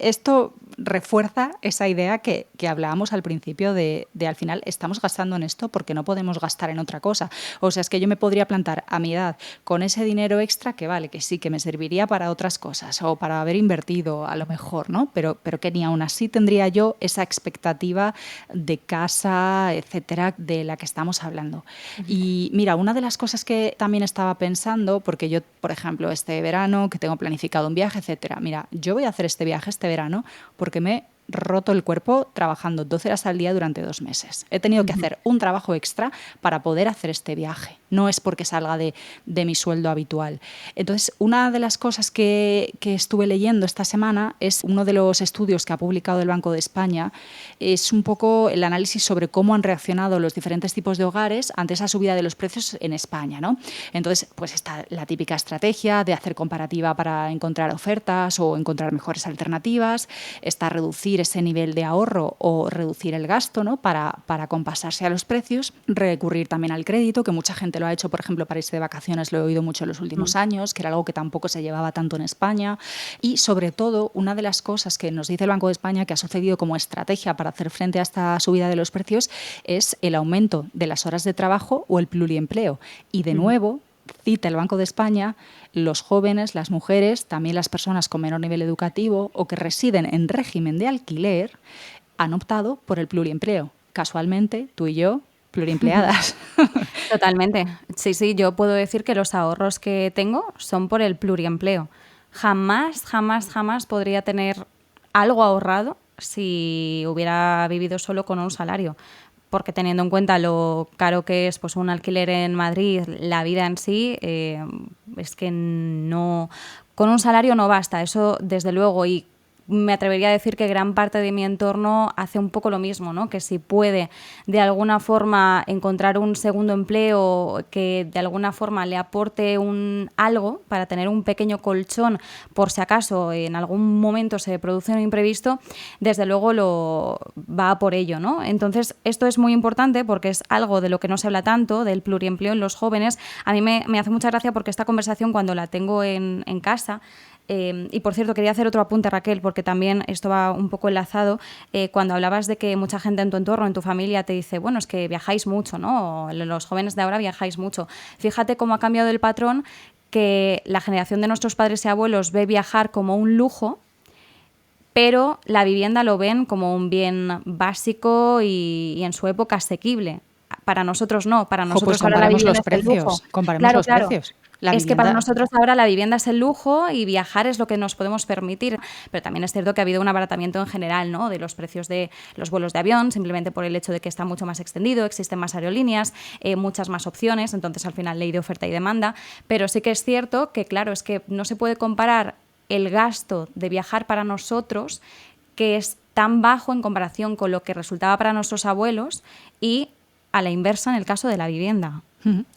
[SPEAKER 2] esto refuerza esa idea que hablábamos al principio de al final estamos gastando en esto porque no podemos gastar en otra cosa. O sea, es que yo me podría plantar a mi edad con ese dinero extra que vale, que sí, que me serviría para otras cosas o para haber invertido a lo mejor, ¿no? Pero que ni aún así tendría yo esa expectativa de casa, etcétera, de la que estamos hablando. Y mira, una de las cosas que también estaba pensando, porque yo, por ejemplo, este verano que tengo planificado un viaje, etcétera, mira, yo voy a hacer este viaje este verano porque me he roto el cuerpo trabajando 12 horas al día durante 2 meses. He tenido que hacer un trabajo extra para poder hacer este viaje. No es porque salga de mi sueldo habitual. Entonces, una de las cosas que estuve leyendo esta semana es uno de los estudios que ha publicado el Banco de España. Es un poco el análisis sobre cómo han reaccionado los diferentes tipos de hogares ante esa subida de los precios en España, ¿no? Entonces, pues está la típica estrategia de hacer comparativa para encontrar ofertas o encontrar mejores alternativas. Está reducir ese nivel de ahorro o reducir el gasto, ¿no? para compasarse a los precios. Recurrir también al crédito, que mucha gente lo ha hecho, por ejemplo, para irse de vacaciones, lo he oído mucho en los últimos años, que era algo que tampoco se llevaba tanto en España. Y sobre todo, una de las cosas que nos dice el Banco de España que ha sucedido como estrategia para hacer frente a esta subida de los precios es el aumento de las horas de trabajo o el pluriempleo. Y de nuevo, cita el Banco de España, los jóvenes, las mujeres, también las personas con menor nivel educativo o que residen en régimen de alquiler han optado por el pluriempleo. Casualmente, tú y yo, pluriempleadas.
[SPEAKER 1] Totalmente. Sí, yo puedo decir que los ahorros que tengo son por el pluriempleo. Jamás podría tener algo ahorrado si hubiera vivido solo con un salario. Porque teniendo en cuenta lo caro que es pues un alquiler en Madrid, la vida en sí, es que no, con un salario no basta, eso desde luego, y me atrevería a decir que gran parte de mi entorno hace un poco lo mismo, ¿no? Que si puede de alguna forma encontrar un segundo empleo que de alguna forma le aporte algo para tener un pequeño colchón por si acaso en algún momento se produce un imprevisto, desde luego va por ello, ¿no? Entonces esto es muy importante porque es algo de lo que no se habla tanto, del pluriempleo en los jóvenes. A mí me hace mucha gracia porque esta conversación cuando la tengo en casa, Y por cierto, quería hacer otro apunte, Raquel, porque también esto va un poco enlazado. Cuando hablabas de que mucha gente en tu entorno, en tu familia, te dice, bueno, es que viajáis mucho, ¿no? O los jóvenes de ahora viajáis mucho. Fíjate cómo ha cambiado el patrón, que la generación de nuestros padres y abuelos ve viajar como un lujo, pero la vivienda lo ven como un bien básico y en su época asequible. Para nosotros no, para nosotros
[SPEAKER 2] Pues
[SPEAKER 1] ahora la
[SPEAKER 2] comparemos
[SPEAKER 1] vivienda
[SPEAKER 2] los
[SPEAKER 1] es el lujo.
[SPEAKER 2] precios, comparemos los precios.
[SPEAKER 1] Es que para nosotros ahora la vivienda es el lujo y viajar es lo que nos podemos permitir, pero también es cierto que ha habido un abaratamiento en general, ¿no?, de los precios de los vuelos de avión, simplemente por el hecho de que está mucho más extendido, existen más aerolíneas, muchas más opciones, entonces al final ley de oferta y demanda, pero sí que es cierto que, claro, es que no se puede comparar el gasto de viajar para nosotros, que es tan bajo en comparación con lo que resultaba para nuestros abuelos, y a la inversa en el caso de la vivienda.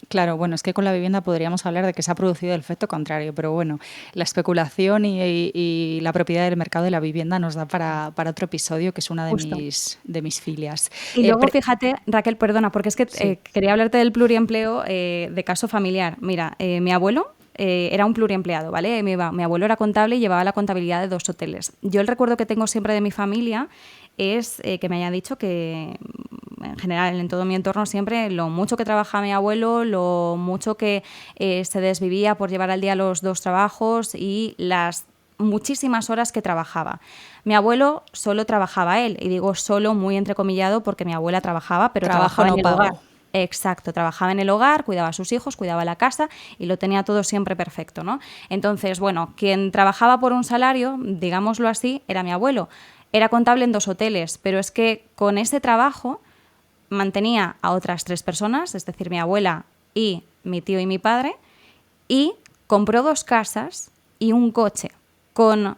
[SPEAKER 2] Claro, bueno, es que con la vivienda podríamos hablar de que se ha producido el efecto contrario, pero bueno, la especulación y la propiedad del mercado de la vivienda nos da para otro episodio, que es una de mis filias.
[SPEAKER 1] Y luego, fíjate, Raquel, perdona, porque es que
[SPEAKER 2] Sí.
[SPEAKER 1] quería hablarte del pluriempleo de caso familiar. Mira, mi abuelo era un pluriempleado, ¿vale? Mi abuelo era contable y llevaba la contabilidad de 2 hoteles. Yo el recuerdo que tengo siempre de mi familia es que me haya dicho que, en general, en todo mi entorno siempre, lo mucho que trabajaba mi abuelo, lo mucho que se desvivía por llevar al día los 2 trabajos y las muchísimas horas que trabajaba. Mi abuelo solo trabajaba él, y digo solo muy entrecomillado porque mi abuela trabajaba, pero
[SPEAKER 2] Trabajo
[SPEAKER 1] trabajaba
[SPEAKER 2] no
[SPEAKER 1] en el
[SPEAKER 2] pago.
[SPEAKER 1] hogar. Exacto, trabajaba en el hogar, cuidaba a sus hijos, cuidaba la casa y lo tenía todo siempre perfecto, ¿no? Entonces, bueno, quien trabajaba por un salario, digámoslo así, era mi abuelo. Era contable en 2 hoteles, pero es que con ese trabajo mantenía a otras 3 personas, es decir, mi abuela y mi tío y mi padre, y compró 2 casas y un coche. Con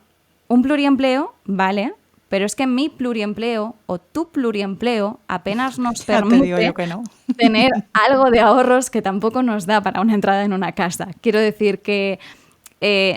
[SPEAKER 1] un pluriempleo, vale, pero es que mi pluriempleo o tu pluriempleo apenas nos
[SPEAKER 2] Ya te digo
[SPEAKER 1] permite
[SPEAKER 2] yo que no.
[SPEAKER 1] tener algo de ahorros que tampoco nos da para una entrada en una casa. Quiero decir que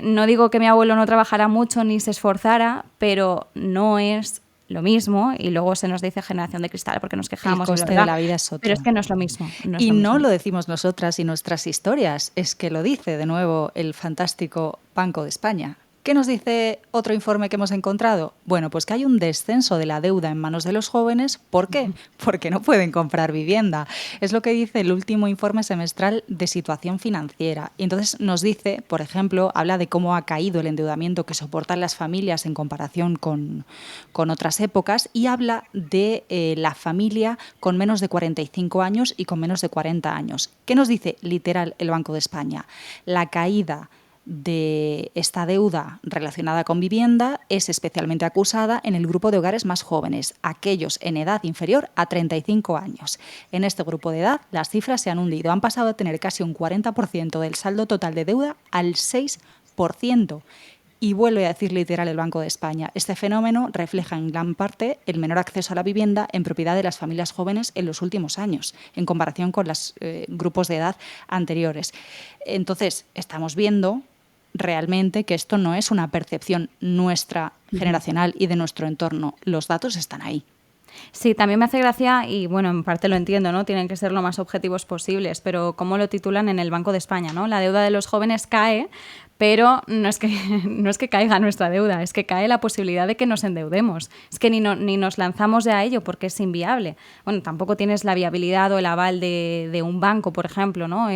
[SPEAKER 1] no digo que mi abuelo no trabajara mucho ni se esforzara, pero no es lo mismo, y luego se nos dice generación de cristal porque nos quejamos.
[SPEAKER 2] El coste de la vida es otro.
[SPEAKER 1] Pero es que no es lo mismo.
[SPEAKER 2] Y no lo decimos nosotras y nuestras historias, es que lo dice de nuevo el fantástico Banco de España. ¿Qué nos dice otro informe que hemos encontrado? Bueno, pues que hay un descenso de la deuda en manos de los jóvenes. ¿Por qué? Porque no pueden comprar vivienda. Es lo que dice el último informe semestral de situación financiera. Y entonces nos dice, por ejemplo, habla de cómo ha caído el endeudamiento que soportan las familias en comparación con otras épocas, y habla de la familia con menos de 45 años y con menos de 40 años. ¿Qué nos dice literal el Banco de España? La caída de esta deuda relacionada con vivienda es especialmente acusada en el grupo de hogares más jóvenes, aquellos en edad inferior a 35 años. En este grupo de edad las cifras se han hundido, han pasado a tener casi un 40% del saldo total de deuda al 6%. Y vuelve a decir literal el Banco de España, este fenómeno refleja en gran parte el menor acceso a la vivienda en propiedad de las familias jóvenes en los últimos años, en comparación con los grupos de edad anteriores. Entonces, estamos viendo realmente que esto no es una percepción nuestra generacional y de nuestro entorno. Los datos están ahí.
[SPEAKER 1] Sí, también me hace gracia, y bueno, en parte lo entiendo, ¿no? Tienen que ser lo más objetivos posibles, pero ¿cómo lo titulan en el Banco de España, ¿no? La deuda de los jóvenes cae, pero no es que caiga nuestra deuda, es que cae la posibilidad de que nos endeudemos. Es que ni nos lanzamos ya a ello porque es inviable. Bueno, tampoco tienes la viabilidad o el aval de un banco, por ejemplo, ¿no?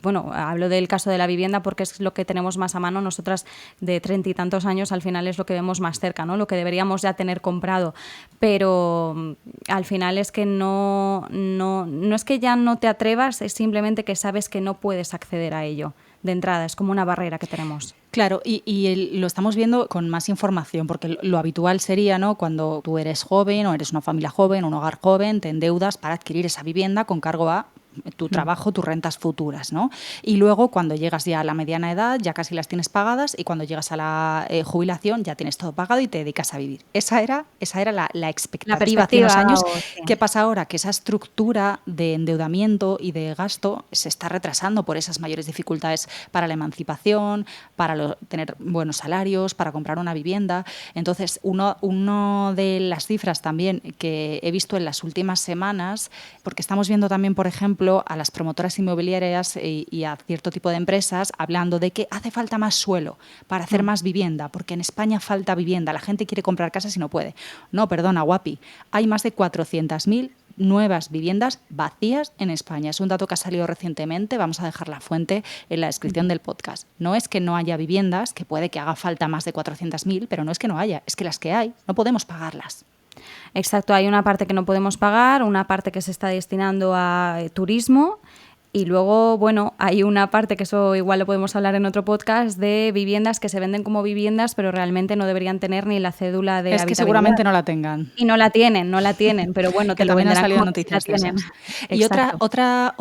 [SPEAKER 1] Bueno, hablo del caso de la vivienda porque es lo que tenemos más a mano. Nosotras de 30 y tantos años al final es lo que vemos más cerca, ¿no? Lo que deberíamos ya tener comprado. Pero al final es que no es que ya no te atrevas, es simplemente que sabes que no puedes acceder a ello de entrada, es como una barrera que tenemos.
[SPEAKER 2] Claro, y lo estamos viendo con más información, porque lo habitual sería, ¿no?, cuando tú eres joven o eres una familia joven, un hogar joven, te endeudas para adquirir esa vivienda con cargo a tu trabajo, tus rentas futuras, ¿no? Y luego cuando llegas ya a la mediana edad ya casi las tienes pagadas, y cuando llegas a la jubilación ya tienes todo pagado y te dedicas a vivir. Esa era la expectativa hace unos años.
[SPEAKER 1] Sí.
[SPEAKER 2] ¿Qué pasa ahora? Que esa estructura de endeudamiento y de gasto se está retrasando por esas mayores dificultades para la emancipación, para tener buenos salarios, para comprar una vivienda. Entonces, uno de las cifras también que he visto en las últimas semanas, porque estamos viendo también, por ejemplo, ejemplo, a las promotoras inmobiliarias y a cierto tipo de empresas hablando de que hace falta más suelo para hacer más vivienda, porque en España falta vivienda, la gente quiere comprar casas y no puede. No, perdona, guapi, hay más de 400.000 nuevas viviendas vacías en España. Es un dato que ha salido recientemente, vamos a dejar la fuente en la descripción del podcast. No es que no haya viviendas, que puede que haga falta más de 400.000, pero no es que no haya, es que las que hay no podemos pagarlas.
[SPEAKER 1] Exacto, hay una parte que no podemos pagar, una parte que se está destinando a turismo. Y luego, bueno, hay una parte, que eso igual lo podemos hablar en otro podcast, de viviendas que se venden como viviendas, pero realmente no deberían tener ni la cédula de habitabilidad.
[SPEAKER 2] Es que seguramente no la tengan.
[SPEAKER 1] Y no la tienen, pero bueno, te lo venderán como noticias
[SPEAKER 2] la tienen. Y otra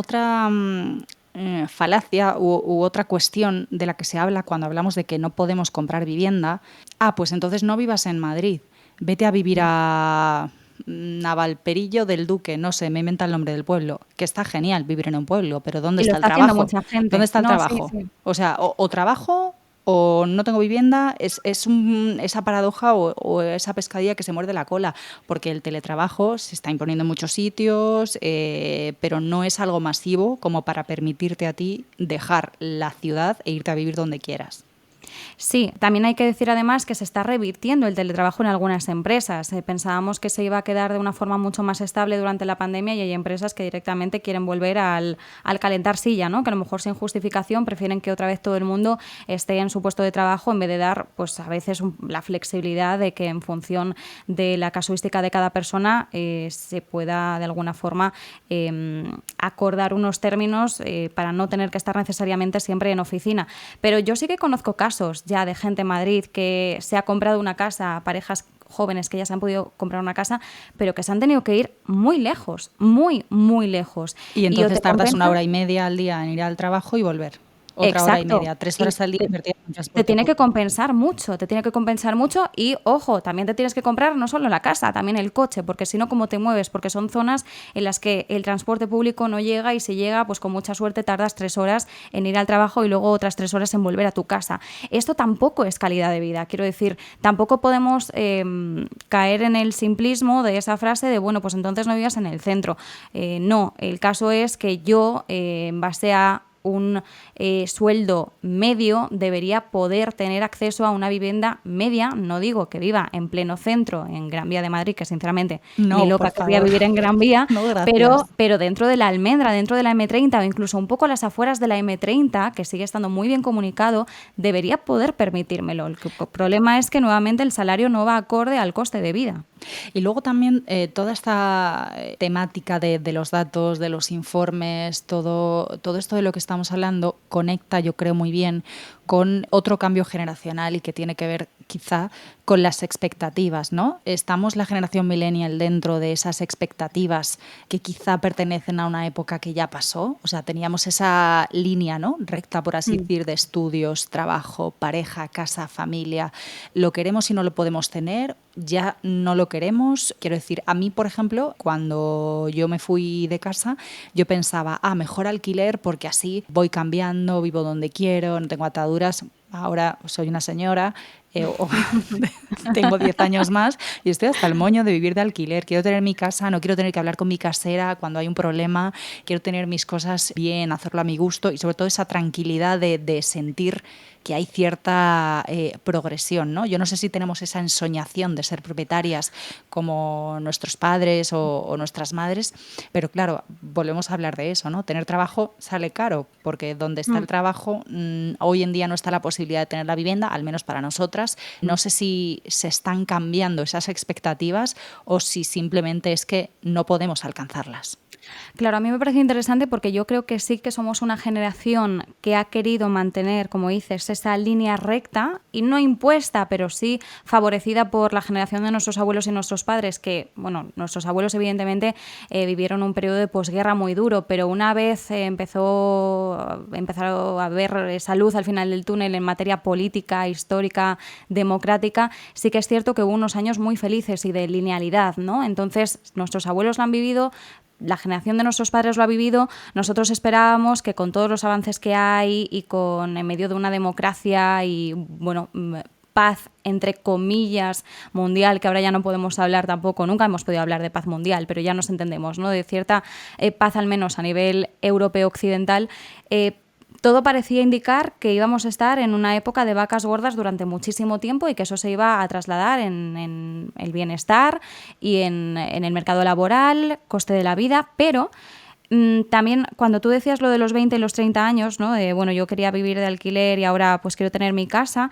[SPEAKER 2] falacia u otra cuestión de la que se habla cuando hablamos de que no podemos comprar vivienda, pues entonces no vivas en Madrid, vete a vivir a Navalperillo del Duque, no sé, me inventa el nombre del pueblo, que está genial vivir en un pueblo, pero ¿dónde está el trabajo? ¿Dónde está el trabajo? Sí. O sea, o trabajo o no tengo vivienda, es esa paradoja o esa pescadilla que se muerde la cola, porque el teletrabajo se está imponiendo en muchos sitios, pero no es algo masivo como para permitirte a ti dejar la ciudad e irte a vivir donde quieras.
[SPEAKER 1] Sí, también hay que decir además que se está revirtiendo el teletrabajo en algunas empresas. Pensábamos que se iba a quedar de una forma mucho más estable durante la pandemia y hay empresas que directamente quieren volver al calentar silla, ¿no? Que a lo mejor sin justificación prefieren que otra vez todo el mundo esté en su puesto de trabajo en vez de dar, pues a veces la flexibilidad de que en función de la casuística de cada persona se pueda de alguna forma acordar unos términos para no tener que estar necesariamente siempre en oficina. Pero yo sí que conozco casos ya de gente en Madrid que se ha comprado una casa, parejas jóvenes que ya se han podido comprar una casa, pero que se han tenido que ir muy lejos, muy, muy lejos.
[SPEAKER 2] Y entonces tardas 1 hora y media al día en ir al trabajo y volver. Otra hora y media, 3 horas al día invertidas en transporte.
[SPEAKER 1] Te tiene que compensar mucho y, ojo, también te tienes que comprar no solo la casa, también el coche, porque si no, ¿cómo te mueves? Porque son zonas en las que el transporte público no llega y si llega, pues con mucha suerte tardas 3 horas en ir al trabajo y luego otras 3 horas en volver a tu casa. Esto tampoco es calidad de vida, quiero decir, tampoco podemos caer en el simplismo de esa frase de, bueno, pues entonces no vivas en el centro. No, el caso es que yo, en base a un sueldo medio, debería poder tener acceso a una vivienda media. No digo que viva en pleno centro, en Gran Vía de Madrid, que sinceramente ni loca querría vivir en Gran Vía, no, pero dentro de la Almendra, dentro de la M30 o incluso un poco a las afueras de la M30, que sigue estando muy bien comunicado, debería poder permitírmelo. El problema es que nuevamente el salario no va acorde al coste de vida.
[SPEAKER 2] Y luego también toda esta temática de los datos, de los informes, todo esto de lo que estamos hablando conecta, yo creo, muy bien con otro cambio generacional y que tiene que ver quizá con las expectativas, ¿no? Estamos la generación millennial dentro de esas expectativas que quizá pertenecen a una época que ya pasó, o sea, teníamos esa línea, ¿no?, recta, por así decir, de estudios, trabajo, pareja, casa, familia. Lo queremos y no lo podemos tener, ya no lo queremos. Quiero decir, a mí, por ejemplo, cuando yo me fui de casa, yo pensaba, mejor alquiler porque así voy cambiando, vivo donde quiero, no tengo ataduras. Ahora soy una señora, tengo 10 años más y estoy hasta el moño de vivir de alquiler. Quiero tener mi casa, no quiero tener que hablar con mi casera cuando hay un problema, quiero tener mis cosas bien, hacerlo a mi gusto y sobre todo esa tranquilidad de sentir que hay cierta progresión, ¿no? Yo no sé si tenemos esa ensoñación de ser propietarias como nuestros padres o nuestras madres, pero claro, volvemos a hablar de eso, ¿no? Tener trabajo sale caro, porque donde está el trabajo, hoy en día no está la posibilidad de tener la vivienda, al menos para nosotras. No sé si se están cambiando esas expectativas o si simplemente es que no podemos alcanzarlas.
[SPEAKER 1] Claro, a mí me parece interesante porque yo creo que sí que somos una generación que ha querido mantener, como dices, esa línea recta y no impuesta, pero sí favorecida por la generación de nuestros abuelos y nuestros padres, que, bueno, nuestros abuelos evidentemente vivieron un periodo de posguerra muy duro, pero una vez empezaron a ver esa luz al final del túnel en materia política, histórica, democrática, sí que es cierto que hubo unos años muy felices y de linealidad, ¿no? Entonces, nuestros abuelos lo han vivido, la generación de nuestros padres lo ha vivido, nosotros esperábamos que con todos los avances que hay y en medio de una democracia y, bueno, paz, entre comillas, mundial, que ahora ya no podemos hablar tampoco, nunca hemos podido hablar de paz mundial, pero ya nos entendemos, ¿no? De cierta paz, al menos a nivel europeo occidental, todo parecía indicar que íbamos a estar en una época de vacas gordas durante muchísimo tiempo y que eso se iba a trasladar en el bienestar y en el mercado laboral, coste de la vida, pero también cuando tú decías lo de los 20 y los 30 años, ¿no? Bueno, yo quería vivir de alquiler y ahora pues quiero tener mi casa.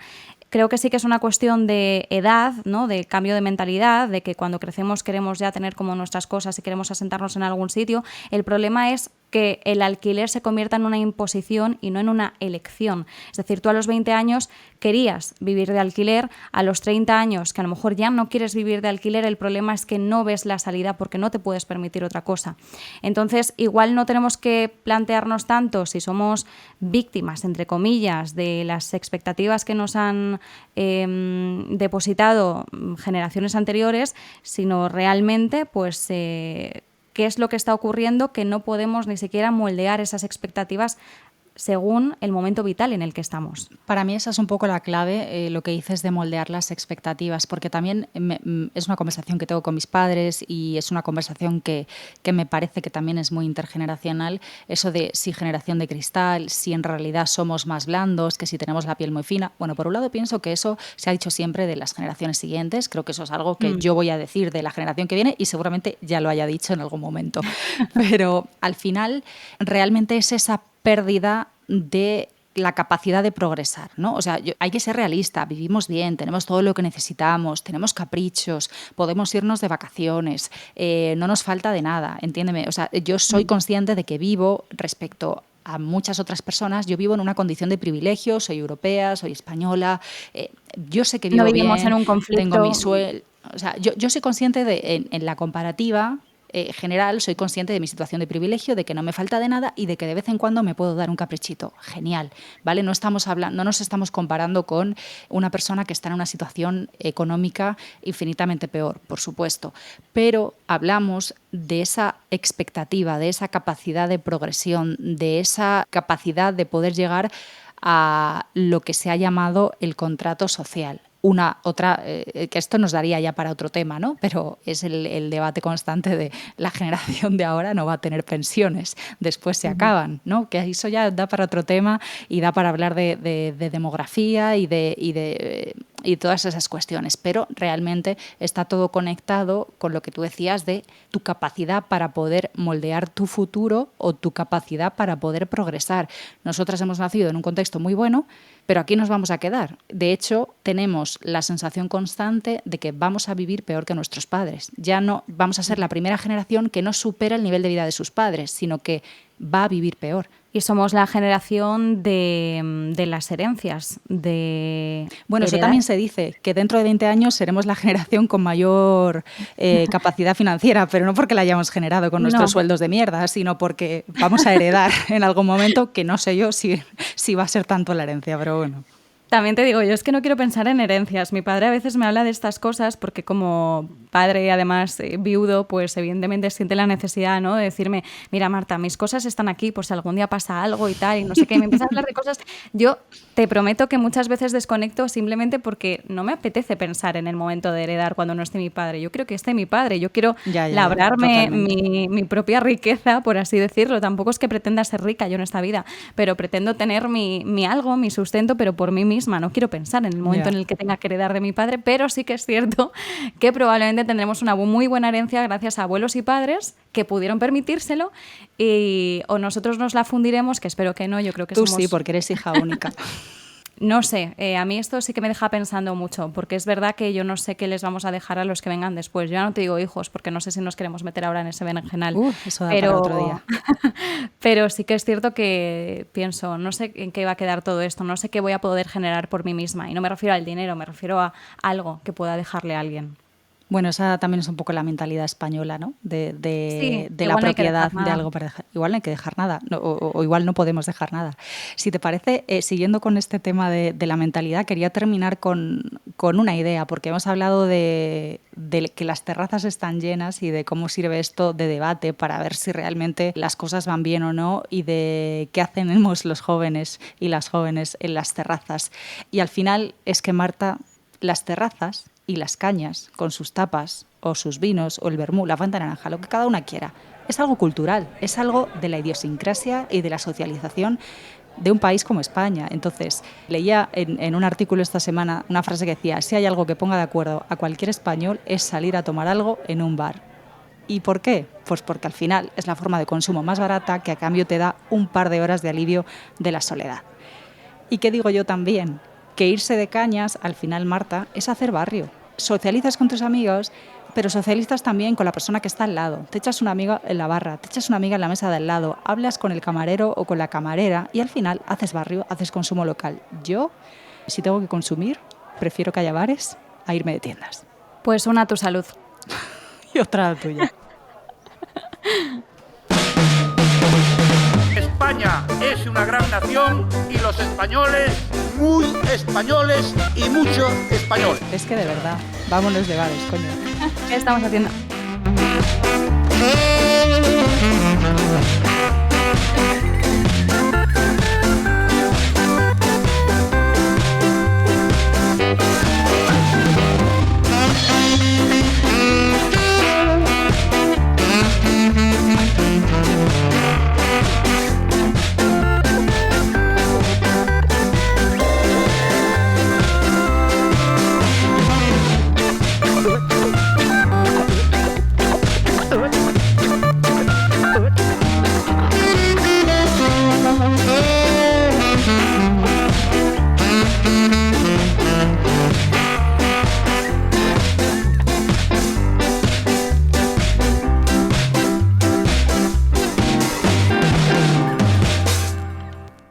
[SPEAKER 1] Creo que sí que es una cuestión de edad, ¿no? De cambio de mentalidad, de que cuando crecemos queremos ya tener como nuestras cosas y queremos asentarnos en algún sitio. El problema es que el alquiler se convierta en una imposición y no en una elección. Es decir, tú a los 20 años querías vivir de alquiler, a los 30 años que a lo mejor ya no quieres vivir de alquiler, el problema es que no ves la salida porque no te puedes permitir otra cosa. Entonces, igual no tenemos que plantearnos tanto si somos víctimas, entre comillas, de las expectativas que nos han depositado generaciones anteriores, sino realmente, pues, qué es lo que está ocurriendo, que no podemos ni siquiera moldear esas expectativas según el momento vital en el que estamos.
[SPEAKER 2] Para mí esa es un poco la clave, lo que dices de moldear las expectativas, porque también es una conversación que tengo con mis padres y es una conversación que me parece que también es muy intergeneracional, eso de si generación de cristal, si en realidad somos más blandos, que si tenemos la piel muy fina. Bueno, por un lado pienso que eso se ha dicho siempre de las generaciones siguientes, creo que eso es algo que yo voy a decir de la generación que viene y seguramente ya lo haya dicho en algún momento, pero al final realmente es esa pérdida de la capacidad de progresar, ¿no? O sea, hay que ser realista, vivimos bien, tenemos todo lo que necesitamos, tenemos caprichos, podemos irnos de vacaciones, no nos falta de nada, entiéndeme. O sea, yo soy consciente de que vivo respecto a muchas otras personas, yo vivo en una condición de privilegio, soy europea, soy española, yo sé que vivo bien,
[SPEAKER 1] no vivimos en un conflicto.
[SPEAKER 2] Tengo mi sueldo, o sea, yo soy consciente de, en la comparativa general, soy consciente de mi situación de privilegio, de que no me falta de nada y de que de vez en cuando me puedo dar un caprichito. Genial, ¿vale? No nos estamos comparando con una persona que está en una situación económica infinitamente peor, por supuesto, pero hablamos de esa expectativa, de esa capacidad de progresión, de esa capacidad de poder llegar a lo que se ha llamado el contrato social. Que esto nos daría ya para otro tema, ¿no? Pero es el debate constante de la generación de ahora no va a tener pensiones, después se acaban, ¿no? Que eso ya da para otro tema y da para hablar de demografía y de todas esas cuestiones, pero realmente está todo conectado con lo que tú decías de tu capacidad para poder moldear tu futuro o tu capacidad para poder progresar. Nosotras hemos nacido en un contexto muy bueno, pero aquí nos vamos a quedar. De hecho, tenemos la sensación constante de que vamos a vivir peor que nuestros padres. Ya no vamos a ser la primera generación que no supera el nivel de vida de sus padres, sino que va a vivir peor.
[SPEAKER 1] Y somos la generación de las herencias.
[SPEAKER 2] Bueno, eso también se dice, que dentro de 20 años seremos la generación con mayor capacidad financiera, pero no porque la hayamos generado con nuestros sueldos de mierda, sino porque vamos a heredar en algún momento, que no sé yo si va a ser tanto la herencia, pero bueno.
[SPEAKER 1] También te digo, yo es que no quiero pensar en herencias. Mi padre a veces me habla de estas cosas porque como padre, además viudo, pues evidentemente siente la necesidad, ¿no?, de decirme, mira Marta, mis cosas están aquí por si algún día pasa algo y tal, y no sé qué. Y me empieza a hablar de cosas. Yo te prometo que muchas veces desconecto simplemente porque no me apetece pensar en el momento de heredar cuando no esté mi padre. Yo quiero que esté mi padre, yo quiero labrarme mi propia riqueza, por así decirlo. Tampoco es que pretenda ser rica yo en esta vida, pero pretendo tener mi algo, mi sustento, pero por mí misma. No quiero pensar en el momento en el que tenga que heredar de mi padre, pero sí que es cierto que probablemente tendremos una muy buena herencia gracias a abuelos y padres que pudieron permitírselo o nosotros nos la fundiremos, que espero que no, yo creo que
[SPEAKER 2] Tú
[SPEAKER 1] somos...
[SPEAKER 2] sí, porque eres hija única.
[SPEAKER 1] No sé, a mí esto sí que me deja pensando mucho, porque es verdad que yo no sé qué les vamos a dejar a los que vengan después. Yo ya no te digo hijos, porque no sé si nos queremos meter ahora en ese berenjenal.
[SPEAKER 2] Eso da para otro día.
[SPEAKER 1] Pero sí que es cierto que pienso, no sé en qué va a quedar todo esto, no sé qué voy a poder generar por mí misma. Y no me refiero al dinero, me refiero a algo que pueda dejarle a alguien.
[SPEAKER 2] Bueno, esa también es un poco la mentalidad española, ¿no? De la propiedad de algo para dejar. Igual no hay que dejar nada, o igual no podemos dejar nada. Si te parece, siguiendo con este tema de la mentalidad, quería terminar con una idea, porque hemos hablado de que las terrazas están llenas y de cómo sirve esto de debate para ver si realmente las cosas van bien o no y de qué hacemos los jóvenes y las jóvenes en las terrazas. Y al final es que, Marta, las terrazas y las cañas, con sus tapas o sus vinos o el vermú, la Fanta naranja, lo que cada una quiera, es algo cultural, es algo de la idiosincrasia y de la socialización de un país como España. Entonces, leía en un artículo esta semana una frase que decía: si hay algo que ponga de acuerdo a cualquier español es salir a tomar algo en un bar. ¿Y por qué? Pues porque al final es la forma de consumo más barata que a cambio te da un par de horas de alivio de la soledad. ¿Y qué digo yo también? Que irse de cañas, al final, Marta, es hacer barrio. Socializas con tus amigos, pero socializas también con la persona que está al lado. Te echas una amiga en la barra, te echas una amiga en la mesa de al lado, hablas con el camarero o con la camarera y al final haces barrio, haces consumo local. Yo, si tengo que consumir, prefiero que haya bares a irme de tiendas.
[SPEAKER 1] Pues una a tu salud.
[SPEAKER 2] Y otra la tuya.
[SPEAKER 4] España es una gran nación y los españoles, muy españoles y mucho españoles.
[SPEAKER 2] Es que de verdad, vámonos de bares, coño.
[SPEAKER 1] ¿Qué estamos haciendo?